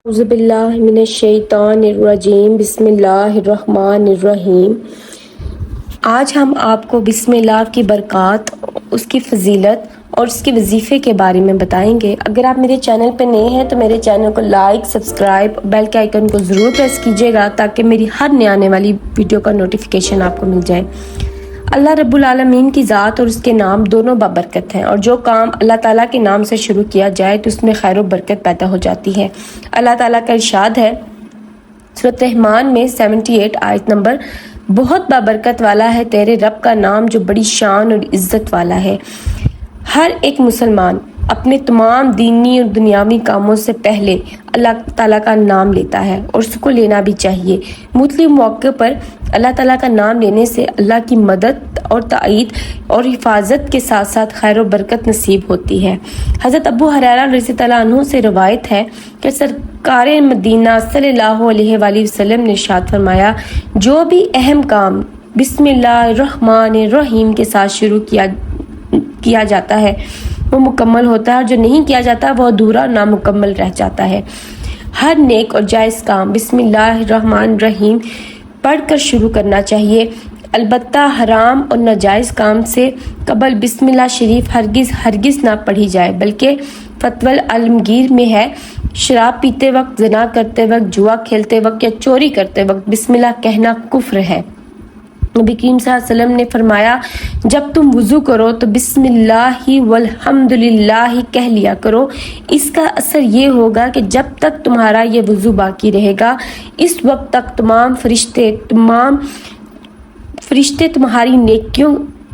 اعوذ باللہ من الشیطان الرجیم بسم اللہ الرحمن الرحیم۔ آج ہم آپ کو بسم اللہ کی برکات، اس کی فضیلت اور اس کے وظیفے کے بارے میں بتائیں گے۔ اگر آپ میرے چینل پہ نئے ہیں تو میرے چینل کو لائک، سبسکرائب، بیل کے آئیکن کو ضرور پریس کیجیے گا تاکہ میری ہر نئے آنے والی ویڈیو کا نوٹیفیکیشن آپ کو مل جائے۔ اللہ رب العالمین کی ذات اور اس کے نام دونوں بابرکت ہیں، اور جو کام اللہ تعالیٰ کے نام سے شروع کیا جائے تو اس میں خیر و برکت پیدا ہو جاتی ہے۔ اللہ تعالیٰ کا ارشاد ہے سورۃ رحمان میں 78 آیت نمبر، بہت بابرکت والا ہے تیرے رب کا نام جو بڑی شان اور عزت والا ہے۔ ہر ایک مسلمان اپنے تمام دینی اور دنیاوی کاموں سے پہلے اللہ تعالیٰ کا نام لیتا ہے، اور اس کو لینا بھی چاہیے۔ مختلف موقع پر اللہ تعالیٰ کا نام لینے سے اللہ کی مدد اور تائید اور حفاظت کے ساتھ ساتھ خیر و برکت نصیب ہوتی ہے۔ حضرت ابو ہریرہ رضی اللہ عنہ سے روایت ہے کہ سرکار مدینہ صلی اللہ علیہ وآلہ وسلم نے ارشاد فرمایا، جو بھی اہم کام بسم اللہ الرحمن الرحیم کے ساتھ شروع کیا جاتا ہے وہ مکمل ہوتا ہے، اور جو نہیں کیا جاتا وہ ادھورا اور نامکمل رہ جاتا ہے۔ ہر نیک اور جائز کام بسم اللہ الرحمن الرحیم پڑھ کر شروع کرنا چاہیے، البتہ حرام اور ناجائز کام سے قبل بسم اللہ شریف ہرگز نہ پڑھی جائے، بلکہ فتوی العالمگیر میں ہے شراب پیتے وقت، زنا کرتے وقت، جوا کھیلتے وقت یا چوری کرتے وقت بسم اللہ کہنا کفر ہے۔ نبی کریم صلی اللہ علیہ وسلم نے فرمایا، جب تم وضو کرو تو بسم اللہ والحمدللہ کہہ لیا کرو۔ اس کا اثر یہ ہوگا کہ جب تک تمہارا یہ وضو باقی رہے گا، اس وقت تک تمام فرشتے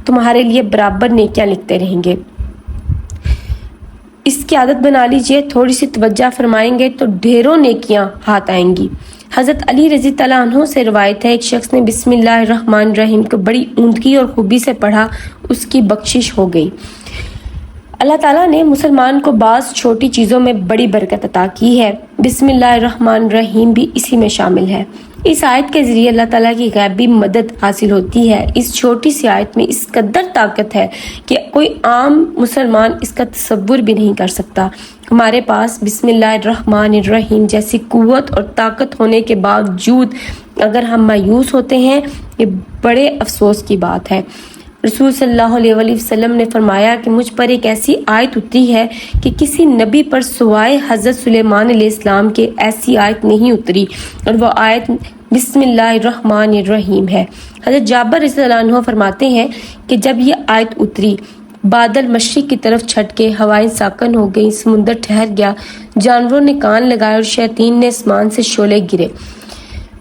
تمہارے لیے برابر نیکیاں لکھتے رہیں گے۔ اس کی عادت بنا لیجئے، تھوڑی سی توجہ فرمائیں گے تو ڈھیروں نیکیاں ہاتھ آئیں گی۔ حضرت علی رضی اللہ عنہ سے روایت ہے، ایک شخص نے بسم اللہ الرحمن الرحیم کو بڑی عمدگی اور خوبی سے پڑھا، اس کی بخشش ہو گئی۔ اللہ تعالیٰ نے مسلمان کو بعض چھوٹی چیزوں میں بڑی برکت عطا کی ہے، بسم اللہ الرحمن الرحیم بھی اسی میں شامل ہے۔ اس آیت کے ذریعے اللہ تعالیٰ کی غیبی مدد حاصل ہوتی ہے۔ اس چھوٹی سی آیت میں اس قدر طاقت ہے کہ کوئی عام مسلمان اس کا تصور بھی نہیں کر سکتا۔ ہمارے پاس بسم اللہ الرحمن الرحیم جیسی قوت اور طاقت ہونے کے باوجود اگر ہم مایوس ہوتے ہیں، یہ بڑے افسوس کی بات ہے۔ رسول صلی اللہ علیہ وآلہ وسلم نے فرمایا کہ مجھ پر ایک ایسی آیت اتری ہے کہ کسی نبی پر سوائے حضرت سلیمان علیہ السلام کے ایسی آیت نہیں اتری، اور وہ آیت بسم اللہ الرحمن الرحیم ہے۔ حضرت جابر رضی اللہ عنہ فرماتے ہیں کہ جب یہ آیت اتری، بادل مشرق کی طرف چھٹ کے ہوائیں ساکن ہو گئیں، سمندر ٹھہر گیا، جانوروں نے کان لگائے اور شیاطین نے آسمان سے شعلے گرے۔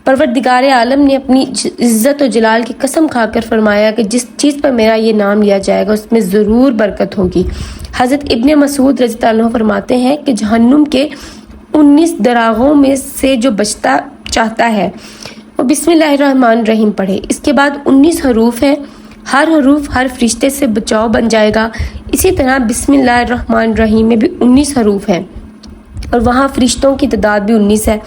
پروردگار عالم نے اپنی عزت و جلال کی قسم کھا کر فرمایا کہ جس چیز پر میرا یہ نام لیا جائے گا اس میں ضرور برکت ہوگی۔ حضرت ابن مسعود رضی اللہ عنہ فرماتے ہیں کہ جہنم کے 19 دراغوں میں سے جو بچتا چاہتا ہے وہ بسم اللہ الرحمن الرحیم پڑھے۔ اس کے بعد 19 حروف ہیں، ہر حروف ہر فرشتے سے بچاؤ بن جائے گا۔ اسی طرح بسم اللہ الرحمن الرحیم میں بھی 19 حروف ہیں، اور وہاں فرشتوں کی تعداد بھی 19 ہے۔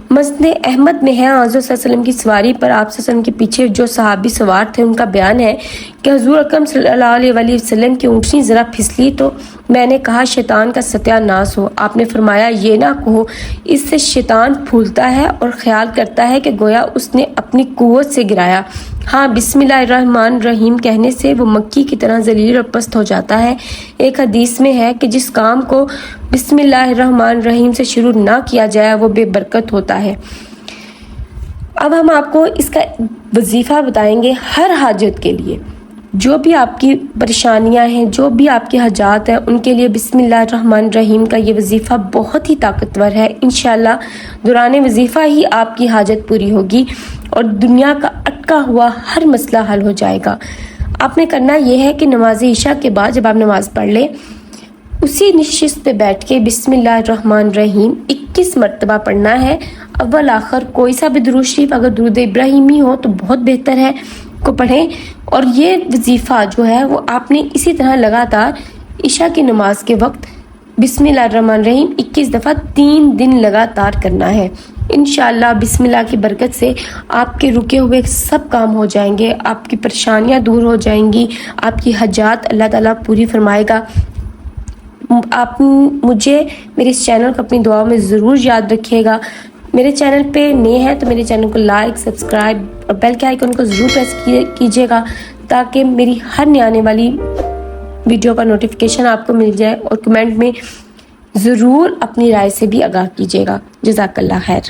مسند احمد میں ہے، حضور صلی اللہ علیہ وسلم کی سواری پر آپ صلی اللہ علیہ وسلم کے پیچھے جو صحابی سوار تھے ان کا بیان ہے کہ حضور اکرم صلی اللہ علیہ وآلہ وسلم کی اونٹنی ذرا پھسلی تو میں نے کہا شیطان کا ستیہ ناس ہو۔ آپ نے فرمایا یہ نہ کہو، اس سے شیطان پھولتا ہے اور خیال کرتا ہے کہ گویا اس نے اپنی قوت سے گرایا۔ ہاں، بسم اللہ الرحمن الرحیم کہنے سے وہ مکی کی طرح ذلیل اور پست ہو جاتا ہے۔ ایک حدیث میں ہے کہ جس کام کو بسم اللہ الرحمن الرحیم سے شروع نہ کیا جائے وہ بے برکت ہوتا ہے۔ اب ہم آپ کو اس کا وظیفہ بتائیں گے ہر حاجت کے لیے۔ جو بھی آپ کی پریشانیاں ہیں، جو بھی آپ کے حاجات ہیں، ان کے لیے بسم اللہ الرحمن الرحیم کا یہ وظیفہ بہت ہی طاقتور ہے۔ انشاءاللہ دوران وظیفہ ہی آپ کی حاجت پوری ہوگی اور دنیا کا اٹکا ہوا ہر مسئلہ حل ہو جائے گا۔ آپ نے کرنا یہ ہے کہ نماز عشاء کے بعد جب آپ نماز پڑھ لیں، اسی نشست پہ بیٹھ کے بسم اللہ الرحمن الرحیم 21 مرتبہ پڑھنا ہے۔ اول آخر کوئی سا بھی درود شریف، اگر درود ابراہیمی ہو تو بہت بہتر ہے، کو پڑھیں۔ اور یہ وظیفہ جو ہے وہ آپ نے اسی طرح لگاتار عشاء کی نماز کے وقت بسم اللہ الرحمن الرحیم 21 دفعہ 3 دن لگاتار کرنا ہے۔ انشاءاللہ بسم اللہ کی برکت سے آپ کے رکے ہوئے سب کام ہو جائیں گے، آپ کی پریشانیاں دور ہو جائیں گی، آپ کی حاجات اللہ تعالیٰ پوری فرمائے گا۔ آپ مجھے میرے اس چینل کو اپنی دعاؤں میں ضرور یاد رکھیے گا. میرے چینل پہ نئے ہیں تو میرے چینل کو لائک، سبسکرائب اور بیل کے آئیکن کو ضرور پریس کیجیے گا تاکہ میری ہر نئی آنے والی ویڈیو کا نوٹیفیکیشن آپ کو مل جائے. اور کمنٹ میں ضرور اپنی رائے سے بھی آگاہ کیجیے گا. جزاک اللہ خیر.